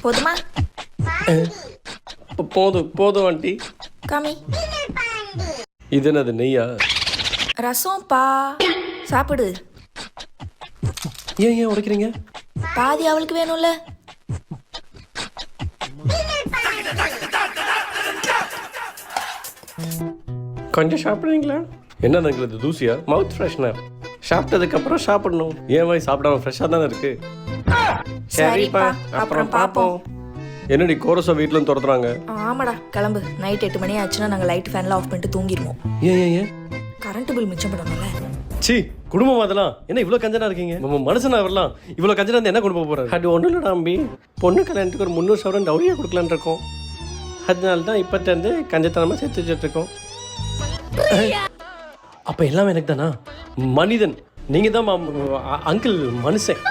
போதுமா? போதும் போதும் ஆண்டி. காமி. இது என்னது, நெய்யா? ரசம் பா, சாப்பிடு. ஏன் உடைக்கிறீங்க? பாதி அவளுக்கு வேணும்ல. கொஞ்சம் சாப்பிடுறீங்களா? என்ன இது தூசியா? மவுத் ஃப்ரெஷ்னர். சாப்பிட்டதுக்கு அப்புறம் சாப்பிடணும். ஏன் வாய் சாப்பிடாம ஃப்ரெஷ்ஷாக தானே இருக்கு. சரிப்பா, அப்புறம் பாப்போம். என்னடி கோரஸை வீட்டிலும் துரத்துறாங்க? ஆமாடா, கிளம்பு. நைட் 8 மணி ஆச்சுன்னா நாங்கள் லைட் ஃபேன்லாம் ஆஃப் பண்ணிட்டு தூங்கிடுவோம். ஏன் கரண்ட் பில் மிச்சம் பண்ணணும்ல. சி குடும்பம் அதெல்லாம் என்ன இவ்வளோ கஞ்சனா இருக்கீங்க? மனுஷனா வரலாம் இவ்வளோ கஞ்சனா இருந்தால் என்ன கொண்டு போக போகிறாரு? அது ஒன்றும் இல்லை நம்பி, பொண்ணு கல்யாணத்துக்கு ஒரு 300 சவரன் டவுரியாக கொடுக்கலான்னு இருக்கோம். அதனால தான் இப்போத்தேருந்து கஞ்சத்தனமாக சேர்த்து வச்சுட்டு இருக்கோம். அப்போ எல்லாமே எனக்கு தானா? மனிதன் நீங்கள் தான் அங்கிள், மனுஷன்.